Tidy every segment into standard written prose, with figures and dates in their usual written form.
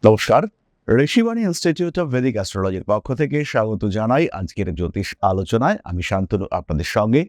নমস্কার। Rishibani institute of Vedic অ্যাস্ট্রোলজির পক্ষ থেকে স্বাগত জানাই আজকের জ্যোতিষ আলোচনায়। আমি শান্তনু আপনাদের সঙ্গে।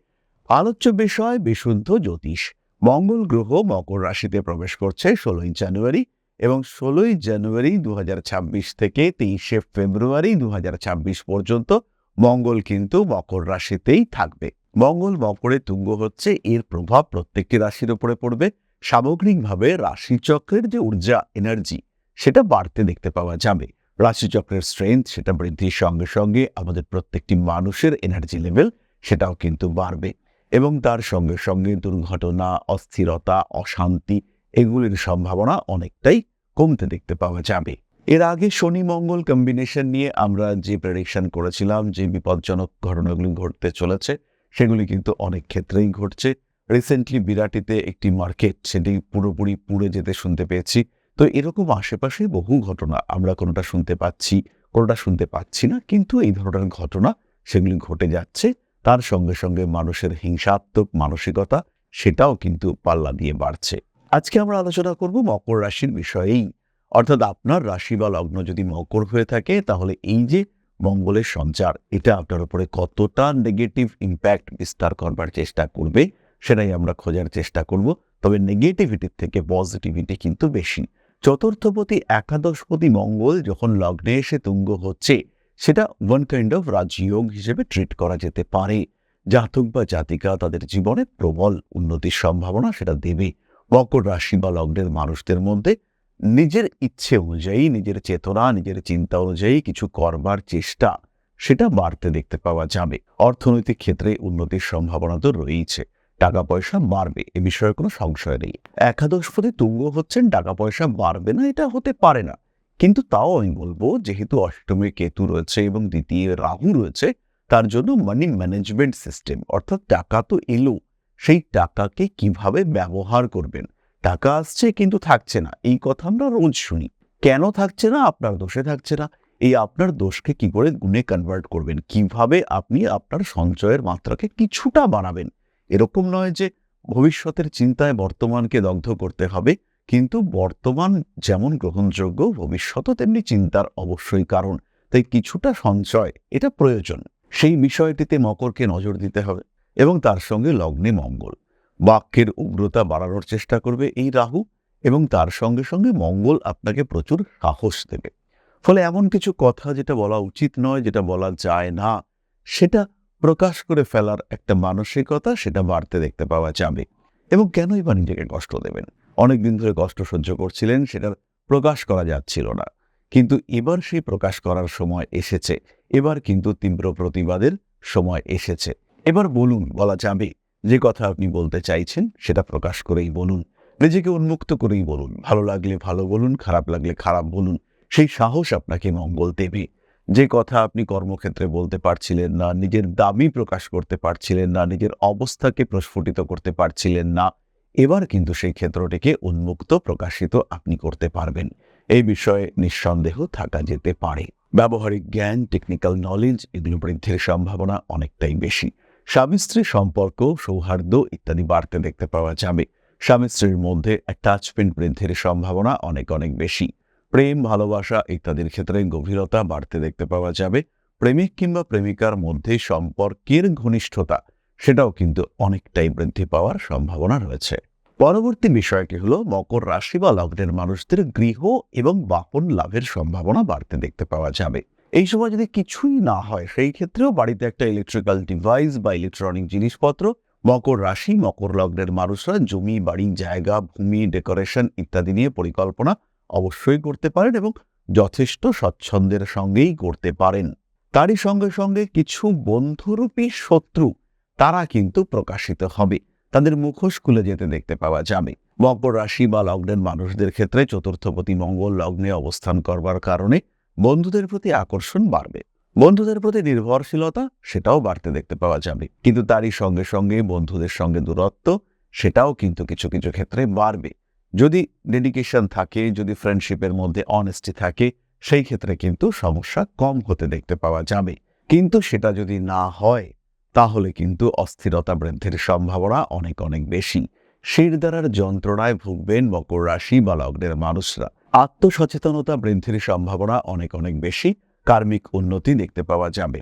আলোচ্য বিষয় বিশুদ্ধ জ্যোতিষ। মঙ্গল গ্রহ মকর রাশিতে প্রবেশ করছে 16ই জানুয়ারি এবং 16ই জানুয়ারি 2026 থেকে 23শে ফেব্রুয়ারি 2026 পর্যন্ত মঙ্গল কিন্তু মকর রাশিতেই থাকবে। মঙ্গল মকরে তুঙ্গ হচ্ছে, এর প্রভাব প্রত্যেকটি রাশির উপরে পড়বে। সামগ্রিকভাবে রাশিচক্রের যে ঊর্জা এনার্জি সেটা বাড়তে দেখতে পাওয়া যাবে। রাশিচক্রের স্ট্রেংথ সেটা বৃদ্ধির সঙ্গে সঙ্গে আমাদের প্রত্যেকটি মানুষের এনার্জি লেভেল সেটাও কিন্তু বাড়বে এবং তার সঙ্গে সঙ্গে দুর্ঘটনা, অস্থিরতা, অশান্তি এগুলির সম্ভাবনা অনেকটাই কমতে দেখতে পাওয়া যাবে। এর আগে শনি মঙ্গল কম্বিনেশন নিয়ে আমরা যে প্রেডিকশন করেছিলাম, যে বিপজ্জনক ঘটনাগুলি ঘটতে চলেছে সেগুলি কিন্তু অনেক ক্ষেত্রেই ঘটছে। রিসেন্টলি বিরাটিতে একটি মার্কেট সেটি পুরোপুরি পুড়ে যেতে শুনতে পেয়েছি। তো এরকম আশেপাশে বহু ঘটনা আমরা কোনোটা শুনতে পাচ্ছি, কোনোটা শুনতে পাচ্ছি না, কিন্তু এই ধরনের ঘটনা সেগুলি ঘটে যাচ্ছে। তার সঙ্গে সঙ্গে মানুষের হিংসাত্মক মানসিকতা সেটাও কিন্তু পাল্লা দিয়ে বাড়ছে। আজকে আমরা আলোচনা করব মকর রাশির বিষয়েই। অর্থাৎ আপনার রাশি বা লগ্ন যদি মকর হয়ে থাকে তাহলে এই যে মঙ্গলের সঞ্চার এটা আপনার উপরে কতটা নেগেটিভ ইম্প্যাক্ট বিস্তার করবার চেষ্টা করবে সেটাই আমরা খোঁজার চেষ্টা করব। তবে নেগেটিভিটির থেকে পজিটিভিটি কিন্তু বেশি। চতুর্থপতি একাদশপতি মঙ্গল যখন লগ্নে এসে তুঙ্গ হচ্ছে সেটা ওয়ান কাইন্ড অফ রাজযোগ হিসেবে ট্রিট করা যেতে পারে। জাতক বা জাতিকা তাদের জীবনে প্রবল উন্নতির সম্ভাবনা সেটা দেবে। মকর রাশি বা লগ্নের মানুষদের মধ্যে নিজের ইচ্ছে অনুযায়ী, নিজের চেতনা, নিজের চিন্তা অনুযায়ী কিছু করবার চেষ্টা সেটা বাড়তে দেখতে পাওয়া যাবে। অর্থনৈতিক ক্ষেত্রে উন্নতির সম্ভাবনা তো রয়েছে, টাকা পয়সা বাড়বে, এ বিষয়ে কোনো সংশয় নেই। একাদশপতি তুঙ্গ হচ্ছেন, টাকা পয়সা বাড়বে না এটা হতে পারে না, কিন্তু তাও আমি বলবো যেহেতু অষ্টমে কেতু রয়েছে এবং দ্বিতীয় রাহু রয়েছে, তার জন্য মানি ম্যানেজমেন্ট সিস্টেম, অর্থাৎ টাকা তো এলো, সেই টাকাকে কিভাবে ব্যবহার করবেন। টাকা আসছে কিন্তু থাকছে না, এই কথা আমরা রোজ শুনি। কেন থাকছে না? আপনার দোষে থাকছে না। এই আপনার দোষকে কি করে গুণে কনভার্ট করবেন, কিভাবে আপনি আপনার সঞ্চয়ের মাত্রাকে কিছুটা বাড়াবেন। এরকম নয় যে ভবিষ্যতের চিন্তায় বর্তমানকে দগ্ধ করতে হবে, কিন্তু বর্তমান যেমন গ্রহণযোগ্য ভবিষ্যতও তেমনি চিন্তার অবশ্যই কারণ। তাই কিছুটা সঞ্চয় এটা প্রয়োজন। সেই বিষয়টিতে মকরকে নজর দিতে হবে এবং তার সঙ্গে লগ্নে মঙ্গল। বাক্যের উগ্রতা বাড়ানোর চেষ্টা করবে এই রাহু এবং তার সঙ্গে সঙ্গে মঙ্গল আপনাকে প্রচুর সাহস দেবে। ফলে এমন কিছু কথা যেটা বলা উচিত নয়, যেটা বলা যায় না, সেটা প্রকাশ করে ফেলার একটা মানসিকতা সেটা বাড়তে দেখতে পাওয়া যাবে। এবং কেনই বা নিজেকে কষ্ট দেবেন? অনেকদিন ধরে কষ্ট সহ্য করছিলেন, সেটার প্রকাশ করা যাচ্ছিল না, কিন্তু এবার সেই প্রকাশ করার সময় এসেছে। এবার কিন্তু তীব্র প্রতিবাদের সময় এসেছে। এবার বলুন, বলা যাবে। যে কথা আপনি বলতে চাইছেন সেটা প্রকাশ করেই বলুন, নিজেকে উন্মুক্ত করেই বলুন। ভালো লাগলে ভালো বলুন, খারাপ লাগলে খারাপ বলুন। সেই সাহস আপনাকে মঙ্গল দেবে। যে কথা আপনি কর্মক্ষেত্রে বলতে পারছিলেন না, নিজের দাবি প্রকাশ করতে পারছিলেন না, নিজের অবস্থাকে প্রস্ফুটিত করতে পারছিলেন না, এবার কিন্তু সেই ক্ষেত্রটিকে উন্মুক্ত প্রকাশিত আপনি করতে পারবেন। এই বিষয়ে নিঃসন্দেহ থাকা যেতে পারে। ব্যবহারিক জ্ঞান, টেকনিক্যাল নলেজ এগুলো বৃদ্ধির সম্ভাবনা অনেকটাই বেশি। স্বামী স্ত্রী সম্পর্ক, সৌহার্দ্য ইত্যাদি বাড়তে দেখতে পাওয়া যাবে। স্বামী স্ত্রীর মধ্যে অ্যাটাচমেন্ট বৃদ্ধির সম্ভাবনা অনেক অনেক বেশি। প্রেম, ভালোবাসা ইত্যাদির ক্ষেত্রে গভীরতা বাড়তে দেখতে পাওয়া যাবে। প্রেমিক কিংবা প্রেমিকার মধ্যে সম্পর্কের ঘনিষ্ঠতা সেটাও কিন্তু অনেকটাই বৃদ্ধি পাওয়ার সম্ভাবনা রয়েছে। পরবর্তী বিষয়টি হলো মকর রাশি বা লগ্নের মানুষদের গৃহ এবং বাহন লাভের সম্ভাবনা বাড়তে দেখতে পাওয়া যাবে। এই সময় যদি কিছুই না হয় সেই ক্ষেত্রেও বাড়িতে একটা ইলেকট্রিক্যাল ডিভাইস বা ইলেকট্রনিক জিনিসপত্র, মকর রাশি মকর লগ্নের মানুষরা জমি, বাড়ি, জায়গা, ভূমি, ডেকোরেশন ইত্যাদি নিয়ে পরিকল্পনা অবশ্যই করতে পারেন এবং যথেষ্ট স্বচ্ছন্দের সঙ্গেই করতে পারেন। তারই সঙ্গে সঙ্গে কিছু বন্ধুরূপী শত্রু তারা কিন্তু প্রকাশিত হবে, তাদের মুখোশ খুলে যেতে দেখতে পাওয়া যাবে। মকর রাশি বা লগ্নের মানুষদের ক্ষেত্রে চতুর্থপতি মঙ্গল লগ্নে অবস্থান করবার কারণে বন্ধুদের প্রতি আকর্ষণ বাড়বে, বন্ধুদের প্রতি নির্ভরশীলতা সেটাও বাড়তে দেখতে পাওয়া যাবে। কিন্তু তারই সঙ্গে সঙ্গে বন্ধুদের সঙ্গে দূরত্ব সেটাও কিন্তু কিছু কিছু ক্ষেত্রে বাড়বে। যদি ডেডিকেশন থাকে, যদি ফ্রেন্ডশিপের মধ্যে অনেস্টি থাকে, সেই ক্ষেত্রে কিন্তু সমস্যা কম হতে দেখতে পাওয়া যাবে। কিন্তু সেটা যদি না হয় তাহলে কিন্তু অস্থিরতা বৃদ্ধির সম্ভাবনা অনেক অনেক বেশি। শিরদাঁড়ার যন্ত্রণায় ভুগবেন মকর রাশি বা লগ্নের মানুষরা। আত্মসচেতনতা বৃদ্ধির সম্ভাবনা অনেক অনেক বেশি। কার্মিক উন্নতি দেখতে পাওয়া যাবে।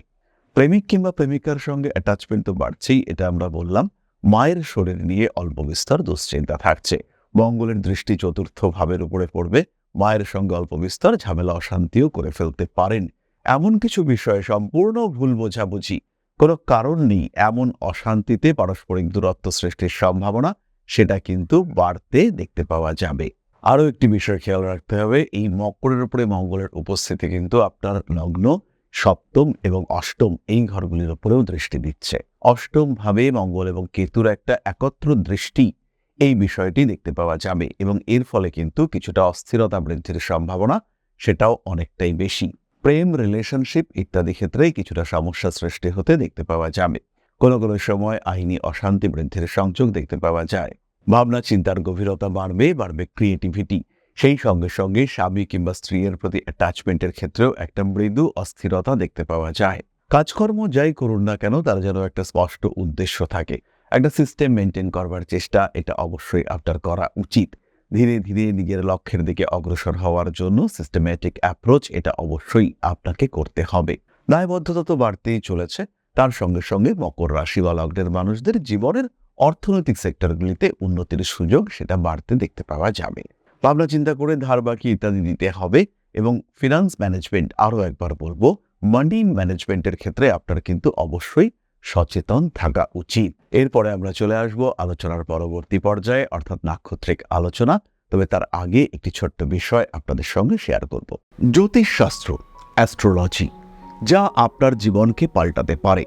প্রেমিক কিংবা প্রেমিকার সঙ্গে অ্যাটাচমেন্ট তো বাড়ছেই, এটা আমরা বললাম। মায়ের শরীর নিয়ে অল্প বিস্তর দুশ্চিন্তা থাকছে। মঙ্গলের দৃষ্টি চতুর্থ ভাবের উপরে পড়বে। মায়ের সঙ্গে অল্প বিস্তর ঝামেলা অশান্তিও করে ফেলতে পারেন। এমন কিছু বিষয়ে সম্পূর্ণ ভুল বোঝাবুঝি, কোনো কারণ নেই এমন অশান্তিতে পারস্পরিক দূরত্ব সৃষ্টির সম্ভাবনা সেটা কিন্তু বাড়তে দেখতে পাওয়া যাবে। আরও একটি বিষয় খেয়াল রাখতে হবে, এই মকরের উপরে মঙ্গলের উপস্থিতি কিন্তু আপনার লগ্ন, সপ্তম এবং অষ্টম এই ঘরগুলির উপরেও দৃষ্টি দিচ্ছে। অষ্টম ভাবে মঙ্গল এবং কেতুর একটা একত্র দৃষ্টি, এই বিষয়টি দেখতে পাওয়া যাবে এবং এর ফলে কিন্তু কিছুটা অস্থিরতা বৃদ্ধির সম্ভাবনা সেটাও অনেকটাই বেশি। প্রেম, রিলেশনশিপ ইত্যাদি ক্ষেত্রে কিছুটা সমস্যা সৃষ্টি হতে দেখতে পাওয়া যাবে। কোনো কোনো সময় আইনি অশান্তি বৃদ্ধির সংযোগ দেখতে পাওয়া যায়। ভাবনা চিন্তার গভীরতা বাড়বে ক্রিয়েটিভিটি। সেই সঙ্গে সঙ্গে স্বামী কিংবা স্ত্রীর প্রতি অ্যাটাচমেন্টের ক্ষেত্রেও একটা মৃদু অস্থিরতা দেখতে পাওয়া যায়। কাজকর্ম যাই করুন না কেন তার যেন একটা স্পষ্ট উদ্দেশ্য থাকে, একটা সিস্টেম মেনটেন করবার চেষ্টা এটা অবশ্যই আপনার করা উচিত। ধীরে ধীরে নিজের লক্ষ্যের দিকে অগ্রসর হওয়ার জন্য সিস্টেম্যাটিক অ্যাপ্রোচ এটা অবশ্যই আপনাকে করতে হবে। দায়বদ্ধতা তো বাড়তেই চলেছে। তার সঙ্গে সঙ্গে মকর রাশি বা লগ্নের মানুষদের জীবনের অর্থনৈতিক সেক্টরগুলিতে উন্নতির সুযোগ সেটা বাড়তে দেখতে পাওয়া যাবে। ভাবনা চিন্তা করে ধার বাকি ইত্যাদি দিতে হবে এবং ফিনান্স ম্যানেজমেন্ট, আরও একবার বলবো, মানি ম্যানেজমেন্টের ক্ষেত্রে আপনার কিন্তু অবশ্যই সচেতন থাকা উচিত। এরপরে আমরা চলে আসব আলোচনার পরবর্তী পর্যায়ে, অর্থাৎ নাক্ষত্রিক আলোচনা। তবে তার আগে একটি ছোট্ট বিষয় আপনাদের সঙ্গে শেয়ার করব। জ্যোতিষশাস্ত্র, অ্যাস্ট্রোলজি, যা আপনার জীবনকে পাল্টাতে পারে।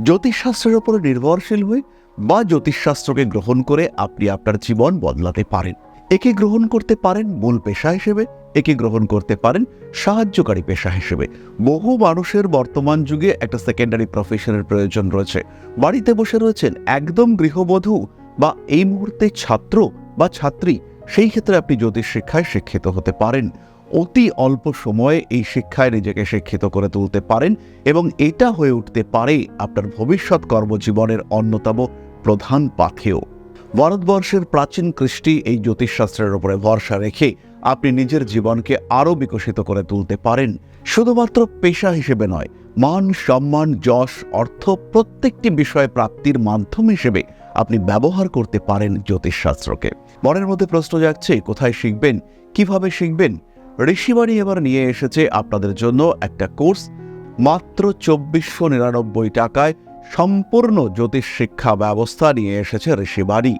জ্যোতিষশাস্ত্রের উপর নির্ভরশীল হয়ে বা জ্যোতিষশাস্ত্রকে গ্রহণ করে আপনি আপনার জীবন বদলাতে পারেন। একে গ্রহণ করতে পারেন মূল পেশা হিসেবে, একে গ্রহণ করতে পারেন সাহায্যকারী পেশা হিসেবে। বহু মানুষের বর্তমান যুগে একটা সেকেন্ডারি প্রফেশনের প্রয়োজন রয়েছে। বাড়িতে বসে রয়েছেন একদম গৃহবধূ বা এই মুহূর্তে ছাত্র বা ছাত্রী, সেই ক্ষেত্রে আপনি জ্যোতিষ শিক্ষায় শিক্ষিত হতে পারেন। অতি অল্প সময়ে এই শিক্ষায় নিজেকে শিক্ষিত করে তুলতে পারেন এবং এটা হয়ে উঠতে পারে আপনার ভবিষ্যৎ কর্মজীবনের অন্যতম প্রধান পাথেয়। ভারতবর্ষের প্রাচীন কৃষ্টি এই জ্যোতিষশাস্ত্রের উপরে ভরসা রেখে আপনি নিজের জীবনকে আরও বিকশিত করে তুলতে পারেন। শুধুমাত্র পেশা হিসেবে নয়, মান, সম্মান, যশ, অর্থ প্রত্যেকটি বিষয় প্রাপ্তির মাধ্যম হিসেবে আপনি ব্যবহার করতে পারেন জ্যোতিষশাস্ত্রকে। মনের মধ্যে প্রশ্ন জাগছে, কোথায় শিখবেন, কিভাবে শিখবেন? ঋষিবাণী এবার নিয়ে এসেছে আপনাদের জন্য একটা কোর্স। মাত্র 2499 টাকায় সম্পূর্ণ জ্যোতিষ শিক্ষা ব্যবস্থা নিয়ে এসেছে ঋষিবাণী।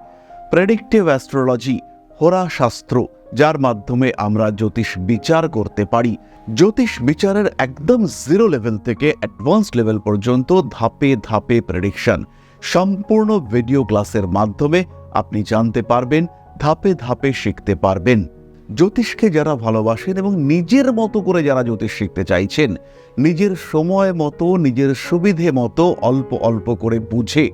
প্রেডিক্টিভ অ্যাস্ট্রোলজি, হোরাশাস্ত্র, যার মাধ্যমে আমরা জ্যোতিষ বিচার করতে পারি। জ্যোতিষ বিচারের একদম জিরো লেভেল থেকে অ্যাডভান্স লেভেল পর্যন্ত ধাপে ধাপে প্রেডিকশন, সম্পূর্ণ ভিডিও ক্লাসের মাধ্যমে আপনি জানতে পারবেন, ধাপে ধাপে শিখতে পারবেন। জ্যোতিষকে যারা ভালোবাসেন এবং নিজের মতো করে যারা জ্যোতিষ শিখতে চাইছেন, নিজের সময় মতো, নিজের সুবিধে মতো অল্প অল্প করে বুঝে,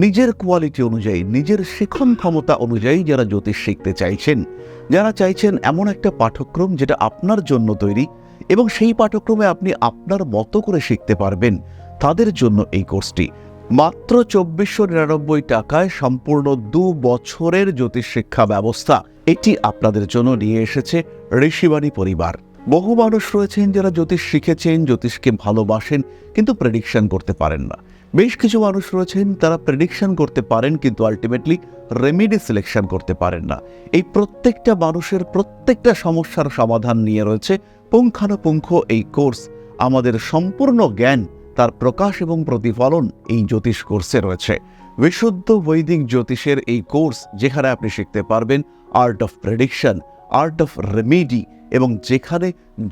নিজের কোয়ালিটি অনুযায়ী, নিজের শিখন ক্ষমতা অনুযায়ী যারা জ্যোতিষ শিখতে চাইছেন, যারা চাইছেন এমন একটা পাঠ্যক্রম যেটা আপনার জন্য তৈরি এবং সেই পাঠ্যক্রমে আপনি আপনার মতো করে শিখতে পারবেন, তাদের জন্য এই কোর্সটি। মাত্র 2499 টাকায় সম্পূর্ণ 2 বছরের জ্যোতিষ শিক্ষা ব্যবস্থা এটি আপনাদের জন্য নিয়ে এসেছে ঋষিবাণী পরিবার। বহু মানুষ রয়েছেন যারা জ্যোতিষ শিখেছেন, জ্যোতিষকে ভালোবাসেন, কিন্তু প্রেডিকশন করতে পারেন না। বেশ কিছু মানুষ রয়েছেন তারা প্রেডিকশন করতে পারেন কিন্তু আলটিমেটলি রেমেডি সিলেকশন করতে পারেন না। এই প্রত্যেকটা মানুষের প্রত্যেকটা সমস্যার সমাধান নিয়ে রয়েছে পুঙ্খানুপুঙ্খ এই কোর্স। আমাদের সম্পূর্ণ জ্ঞান, তার প্রকাশ এবং প্রতিফলন এই জ্যোতিষ কোর্সে রয়েছে। বিশুদ্ধ বৈদিক জ্যোতিষের এই কোর্স, যেখানে আপনি শিখতে পারবেন art of prediction, art of remedy, এবং যেখানে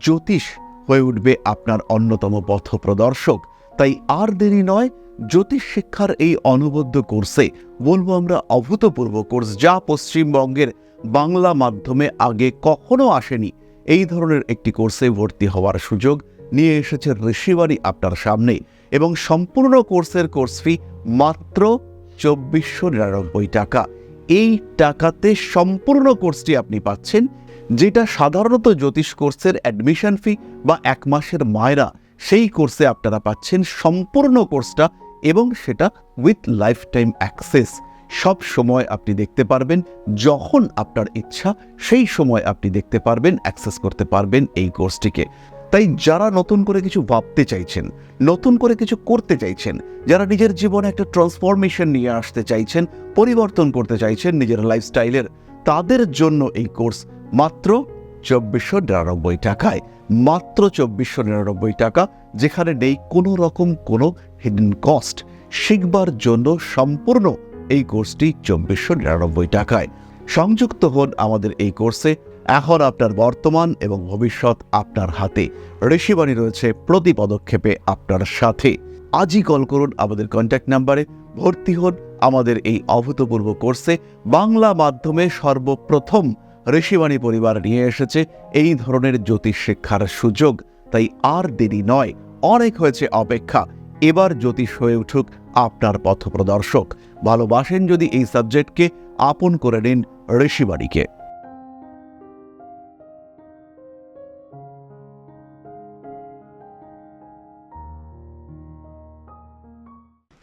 জ্যোতিষ হয়ে উঠবে আপনার অন্যতম পথ প্রদর্শক। তাই আর দেরি নয়, জ্যোতিষ শিক্ষার এই অনবদ্য কোর্সে, বলবো আমরা অভূতপূর্ব কোর্স, যা পশ্চিমবঙ্গের বাংলা মাধ্যমে আগে কখনো আসেনি, এই ধরনের একটি কোর্সে ভর্তি হওয়ার সুযোগ নিয়ে এসেছে ঋষিবাণী আপনার সামনে। এবং সম্পূর্ণ কোর্সের কোর্স ফি মাত্র 2499 টাকা। এই টাকাতে সম্পূর্ণ কোর্সটি আপনি পাচ্ছেন, যেটা সাধারণত জ্যোতিষ কোর্সের অ্যাডমিশন ফি বা 1 মাসের মায়রা, সেই কোর্সে আপনারা পাচ্ছেন সম্পূর্ণ কোর্সটা এবং সেটা উইথ লাইফ টাইম অ্যাক্সেস। সব সময় আপনি দেখতে পারবেন, যখন আপনার ইচ্ছা সেই সময় আপনি দেখতে পারবেন, অ্যাক্সেস করতে পারবেন এই কোর্সটিকে। তাই যারা নতুন করে কিছু ভাবতে চাইছেন, নতুন করে কিছু করতে চাইছেন, যারা নিজের জীবনে একটা ট্রান্সফরমেশন নিয়ে আসতে চাইছেন, পরিবর্তন করতে চাইছেন নিজের লাইফস্টাইলের, তাদের জন্য এই কোর্স মাত্র 2499 টাকায়, মাত্র 2499 টাকা, যেখানে নেই কোনো রকম কোনো হিডেন কস্ট। শিখবার জন্য সম্পূর্ণ এই কোর্সটি 2499 টাকায়। সংযুক্ত হন আমাদের এই কোর্সে। এখন আপনার বর্তমান এবং ভবিষ্যৎ আপনার হাতে। ঋষিবাণী রয়েছে প্রতি পদক্ষেপে আপনার সাথে। আজই কল করুন আমাদের কন্ট্যাক্ট নাম্বারে, ভর্তি হন আমাদের এই অভূতপূর্ব কোর্সে। বাংলা মাধ্যমে সর্বপ্রথম ঋষিবাণী পরিবার নিয়ে এসেছে এই ধরনের জ্যোতিষ শিক্ষার সুযোগ। তাই আর দেরি নয়, অনেক হয়েছে অপেক্ষা। এবার জ্যোতিষ হয়ে উঠুক আপনার পথপ্রদর্শক। ভালোবাসেন যদি এই সাবজেক্টকে, আপন করে নিন ঋষিবাণীকে।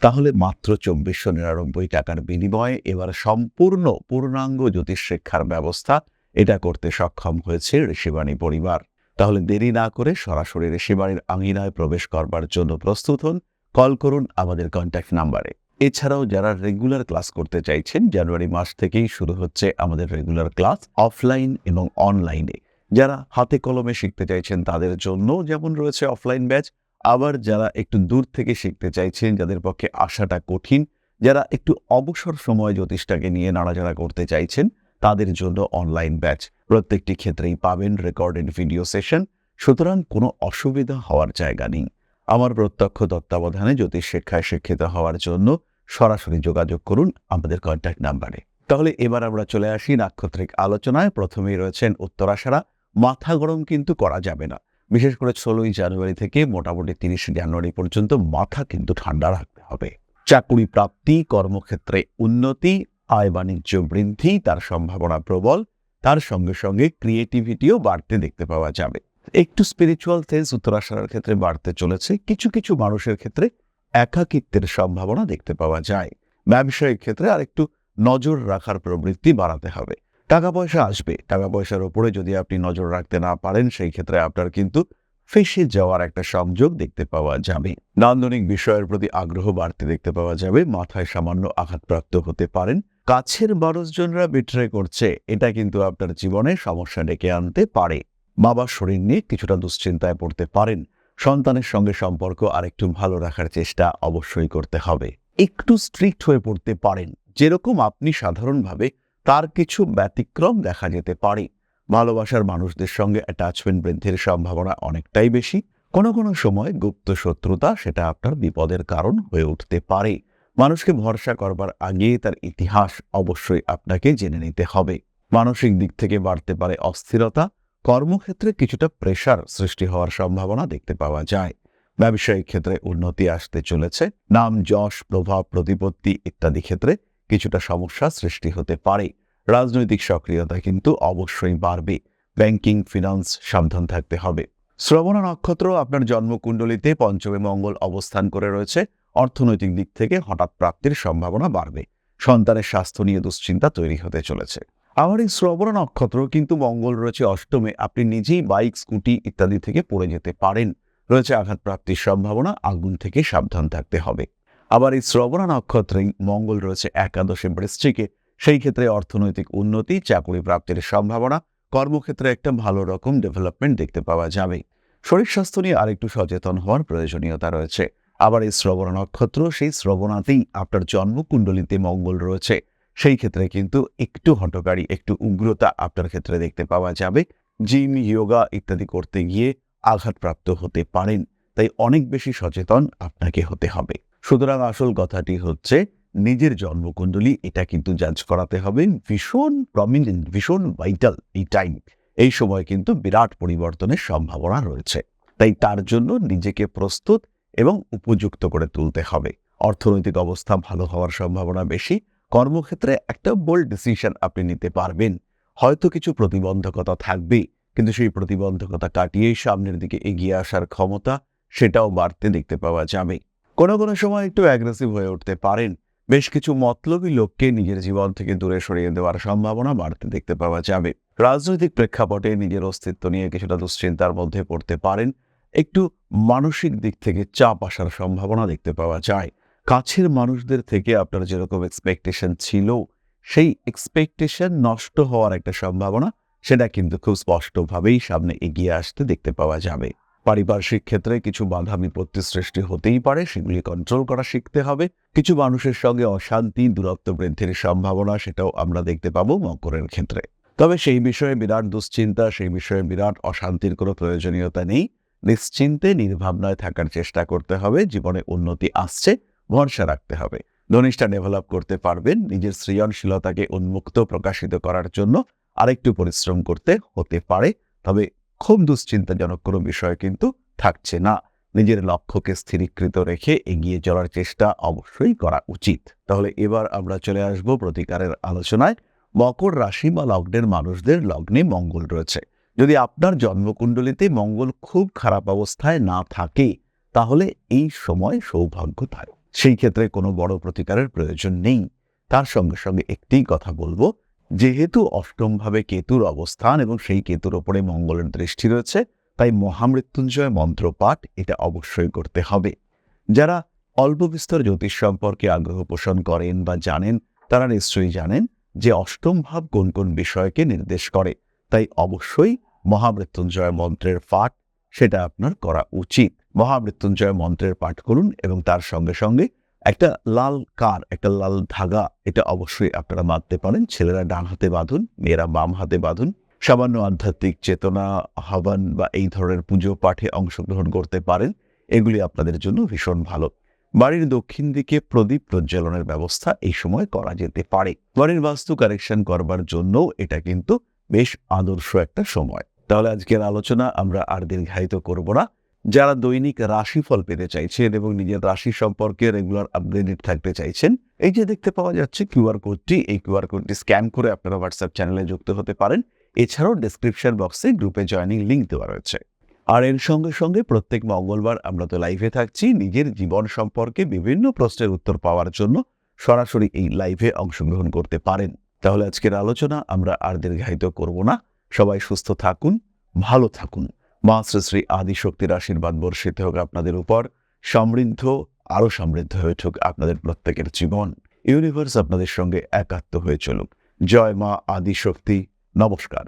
তাহলে মাত্র 2499 টাকার বিনিময়ে এবার সম্পূর্ণ পূর্ণাঙ্গ জ্যোতিষ শিক্ষার ব্যবস্থা এটা করতে সক্ষম হয়েছে ঋষিবাণী পরিবার। তাহলে দেরি না করে সরাসরি ঋষিবাণীর আঙিনায় প্রবেশ করবার জন্য প্রস্তুত হন। কল করুন আমাদের কন্ট্যাক্ট নাম্বারে। এছাড়াও যারা রেগুলার ক্লাস করতে চাইছেন, জানুয়ারি মাস থেকেই শুরু হচ্ছে আমাদের রেগুলার ক্লাস, অফলাইন এবং অনলাইনে। যারা হাতে কলমে শিখতে চাইছেন তাদের জন্য যেমন রয়েছে অফলাইন ব্যাচ, আবার যারা একটু দূর থেকে শিখতে চাইছেন, যাদের পক্ষে আসাটা কঠিন, যারা একটু অবসর সময় জ্যোতিষটাকে নিয়ে নাড়াচাড়া করতে চাইছেন, তাদের জন্য অনলাইন ব্যাচ। প্রত্যেকটি ক্ষেত্রেই পাবেন রেকর্ডেড ভিডিও সেশন, সুতরাং কোনো অসুবিধা হওয়ার জায়গা নেই। আমার প্রত্যক্ষ তত্ত্বাবধানে জ্যোতিষ শিক্ষায় শিক্ষিত হওয়ার জন্য সরাসরি যোগাযোগ করুন আমাদের কন্ট্যাক্ট নাম্বারে। তাহলে এবার আমরা চলে আসি নাক্ষত্রিক আলোচনায়। প্রথমেই রয়েছেন উত্তরাষাঢ়া। মাথা গরম কিন্তু করা যাবে না। বিশেষ করে 16ই জানুয়ারি থেকে মোটামুটি 30 জানুয়ারি পর্যন্ত মাথা কিন্তু ঠান্ডা রাখতে হবে। চাকুরি প্রাপ্তি, কর্মক্ষেত্রে উন্নতি, আয় বাণিজ্য বৃদ্ধি, তার সম্ভাবনা প্রবল। তার সঙ্গে সঙ্গে ক্রিয়েটিভিটিও বাড়তে দেখতে পাওয়া যাবে। একটু স্পিরিচুয়াল সেন্স উত্তরাষাঢ়ার ক্ষেত্রে বাড়তে চলেছে। কিছু কিছু মানুষের ক্ষেত্রে একাকিত্বের সম্ভাবনা দেখতে পাওয়া যায়। ব্যবসায়িক ক্ষেত্রে আরেকটু নজর রাখার প্রবৃত্তি বাড়াতে হবে। টাকা পয়সা আসবে, টাকা পয়সার উপরে যদি আপনি নজর রাখতে না পারেন, সেই ক্ষেত্রে আপনার কিন্তু ফেঁসে যাওয়ার একটা সংযোগ দেখতে পাওয়া যাবে। নান্দনিক বিষয়ের প্রতি আগ্রহ বাড়তে দেখতে পাওয়া যাবে। মাথায় সামান্য আঘাতপ্রাপ্ত হতে পারেন। কাছের মানুষজনরা বিট্রে করছে, এটা কিন্তু আপনার জীবনে সমস্যা ডেকে আনতে পারে। বাবার শরীর নিয়ে কিছুটা দুশ্চিন্তায় পড়তে পারেন। সন্তানের সঙ্গে সম্পর্ক আরেকটু ভালো রাখার চেষ্টা অবশ্যই করতে হবে। একটু স্ট্রিক্ট হয়ে পড়তে পারেন, যেরকম আপনি সাধারণভাবে, তার কিছু ব্যতিক্রম দেখা যেতে পারে। ভালোবাসার মানুষদের সঙ্গে অ্যাটাচমেন্ট বৃদ্ধির সম্ভাবনা অনেকটাই বেশি। কোনো কোনো সময় গুপ্ত শত্রুতা সেটা আপনার বিপদের কারণ হয়ে উঠতে পারে। মানুষকে ভরসা করবার আগে তার ইতিহাস অবশ্যই আপনাকে জেনে নিতে হবে। মানসিক দিক থেকে বাড়তে পারে অস্থিরতা। কর্মক্ষেত্রে কিছুটা প্রেশার সৃষ্টি হওয়ার সম্ভাবনা দেখতে পাওয়া যায়। ব্যবসায়িক ক্ষেত্রে উন্নতি আসতে চলেছে। নাম, যশ, প্রভাব, প্রতিপত্তি ইত্যাদি ক্ষেত্রে কিছুটা সমস্যা সৃষ্টি হতে পারে। রাজনৈতিক সক্রিয়তা কিন্তু অবশ্যই বাড়বে। ব্যাংকিং, ফিনান্স সাবধান থাকতে হবে। শ্রবণা নক্ষত্র আপনার জন্মকুণ্ডলিতে পঞ্চমে মঙ্গল অবস্থান করে রয়েছে। অর্থনৈতিক দিক থেকে হঠাৎ প্রাপ্তির সম্ভাবনা বাড়বে। সন্তানের স্বাস্থ্য নিয়ে দুশ্চিন্তা তৈরি হতে চলেছে। আমার এই শ্রবণা নক্ষত্র কিন্তু মঙ্গল রয়েছে অষ্টমে। আপনি নিজেই বাইক, স্কুটি ইত্যাদি থেকে পড়ে যেতে পারেন। রয়েছে আঘাতপ্রাপ্তির সম্ভাবনা। আগুন থেকে সাবধান থাকতে হবে। আবার এই শ্রবণা নক্ষত্রেই মঙ্গল রয়েছে একাদশে বৃশ্চিকে। সেই ক্ষেত্রে অর্থনৈতিক উন্নতি, চাকরি প্রাপ্তির সম্ভাবনা, কর্মক্ষেত্রে একটা ভালো রকম ডেভেলপমেন্ট দেখতে পাওয়া যাবে। শরীর স্বাস্থ্য নিয়ে আরেকটু সচেতন হওয়ার প্রয়োজনীয়তা রয়েছে। আবার এই শ্রবণা নক্ষত্র, সেই শ্রবণাতেই আপনার জন্মকুণ্ডলিতে মঙ্গল রয়েছে। সেই ক্ষেত্রে কিন্তু একটু হঠকারী, একটু উগ্রতা আপনার ক্ষেত্রে দেখতে পাওয়া যাবে। জিম, যোগা ইত্যাদি করতে গিয়ে আঘাতপ্রাপ্ত হতে পারেন। তাই অনেক বেশি সচেতন আপনাকে হতে হবে। সুতরাং আসল কথাটি হচ্ছে, নিজের জন্মকুণ্ডলী এটা কিন্তু জাজ করাতে হবে। ভীষণ প্রমিনেন্ট, ভীষণ ভাইটাল এই টাইম। এই সময় কিন্তু বিরাট পরিবর্তনের সম্ভাবনা রয়েছে। তাই তার জন্য নিজেকে প্রস্তুত এবং উপযুক্ত করে তুলতে হবে। অর্থনৈতিক অবস্থা ভালো হওয়ার সম্ভাবনা বেশি। কর্মক্ষেত্রে একটা বোল্ড ডিসিশন আপনি নিতে পারবেন। হয়তো কিছু প্রতিবন্ধকতা থাকবে, কিন্তু সেই প্রতিবন্ধকতা কাটিয়ে সামনের দিকে এগিয়ে আসার ক্ষমতা সেটাও বাড়তে দেখতে পাওয়া যাবে। কোনো কোনো সময় একটু অ্যাগ্রেসিভ হয়ে উঠতে পারেন। বেশ কিছু মতলবী লোককে নিজের জীবন থেকে দূরে সরিয়ে দেওয়ার সম্ভাবনা বাড়তে দেখতে পাওয়া যাবে। রাজনৈতিক প্রেক্ষাপটে নিজের অস্তিত্ব নিয়ে কিছুটা দুশ্চিন্তার মধ্যে পড়তে পারেন। একটু মানসিক দিক থেকে চাপ আসার সম্ভাবনা দেখতে পাওয়া যায়। কাছের মানুষদের থেকে আপনার যেরকম এক্সপেকটেশন ছিল, সেই এক্সপেকটেশন নষ্ট হওয়ার একটা সম্ভাবনা, সেটা কিন্তু খুব স্পষ্টভাবেই সামনে এগিয়ে আসতে দেখতে পাওয়া যাবে। পারিপার্শ্বিক ক্ষেত্রে কিছু বাধা বিপত্তি সৃষ্টি হতেই পারে, সেগুলি কন্ট্রোল করা শিখতে হবে। কিছু মানুষের সঙ্গে অশান্তি, দূরত্ব বৃদ্ধির সম্ভাবনা, সেটাও আমরা দেখতে পাবো মকরের ক্ষেত্রে। তবে সেই বিষয়ে বিরাট দুশ্চিন্তা, সেই বিষয়ে বিরাট অশান্তির কোনো প্রয়োজনীয়তা নেই। নিশ্চিন্তে নির্ভাবনায় থাকার চেষ্টা করতে হবে। জীবনে উন্নতি আসছে, ভরসা রাখতে হবে। ধনিষ্ঠা ডেভেলপ করতে পারবেন। নিজের সৃজনশীলতাকে উন্মুক্ত প্রকাশিত করার জন্য আরেকটু পরিশ্রম করতে হতে পারে। তবে খুব দুশ্চিন্তাজনক কোনো বিষয় কিন্তু থাকছে না। নিজের লক্ষ্যকে স্থিরীকৃত রেখে এগিয়ে চলার চেষ্টা অবশ্যই করা উচিত। তাহলে এবার আমরা চলে আসব প্রতিকারের আলোচনায়। মকর রাশি বা লগ্নের মানুষদের লগ্নে মঙ্গল রয়েছে। যদি আপনার জন্মকুণ্ডলিতে মঙ্গল খুব খারাপ অবস্থায় না থাকে, তাহলে এই সময় সৌভাগ্য থাকে। সেই ক্ষেত্রে কোনো বড় প্রতিকারের প্রয়োজন নেই। তার সঙ্গে সঙ্গে একটি কথা বলবো, যেহেতু অষ্টমভাবে কেতুর অবস্থান এবং সেই কেতুর ওপরে মঙ্গলের দৃষ্টি রয়েছে, তাই মহামৃত্যুঞ্জয় মন্ত্র পাঠ এটা অবশ্যই করতে হবে। যারা অল্প বিস্তর জ্যোতিষ সম্পর্কে আগ্রহ পোষণ করেন বা জানেন, তারা নিশ্চয়ই জানেন যে অষ্টম ভাব কোন কোন বিষয়কে নির্দেশ করে। তাই অবশ্যই মহামৃত্যুঞ্জয় মন্ত্রের পাঠ সেটা আপনার করা উচিত। মহামৃত্যুঞ্জয় মন্ত্রের পাঠ করুন এবং তার সঙ্গে সঙ্গে একটা একটা লাল ধাগা, এটা অবশ্যই আপনারা বাঁধতে পারেন। ছেলেরা ডান হাতে বাঁধুন, মেয়েরা বাম হাতে বাঁধুন। সামান্য আধ্যাত্মিক চেতনা, আহ্বান বা এই ধরনের পুজো পাঠে অংশগ্রহণ করতে পারেন। এগুলি আপনাদের জন্য ভীষণ ভালো। বাড়ির দক্ষিণ দিকে প্রদীপ প্রজ্বলনের ব্যবস্থা এই সময় করা যেতে পারে। বাড়ির বাস্তু কারেকশন করবার জন্য এটা কিন্তু বেশ আদর্শ একটা সময়। তাহলে আজকের আলোচনা আমরা আর দীর্ঘায়িত করব না। যারা দৈনিক রাশিফল পেতে চাইছেন এবং নিজের রাশি সম্পর্কে রেগুলার আপডেটেড থাকতে চাইছেন, এই যে দেখতে পাওয়া যাচ্ছে কিউআর কোডটি, এই কিউআর কোডটি স্ক্যান করে আপনারা হোয়াটসঅ্যাপ চ্যানেলে যুক্ত হতে পারেন। এছাড়াও ডেসক্রিপশন বক্সে গ্রুপে জয়েনিং লিঙ্ক দেওয়া রয়েছে। আর এর সঙ্গে সঙ্গে প্রত্যেক মঙ্গলবার আমরা তো লাইভে থাকছি। নিজের জীবন সম্পর্কে বিভিন্ন প্রশ্নের উত্তর পাওয়ার জন্য সরাসরি এই লাইভে অংশগ্রহণ করতে পারেন। তাহলে আজকের আলোচনা আমরা আর দীর্ঘায়িত করব না। সবাই সুস্থ থাকুন, ভালো থাকুন। মা শ্রী শ্রী আদিশক্তির আশীর্বাদ বর্ষিত হোক আপনাদের উপর। আরো সমৃদ্ধ হয়ে উঠুক আপনাদের প্রত্যেকের জীবন। ইউনিভার্স আপনাদের সঙ্গে একাত্ম হয়ে চলুক। জয় মা আদিশক্তি। নমস্কার।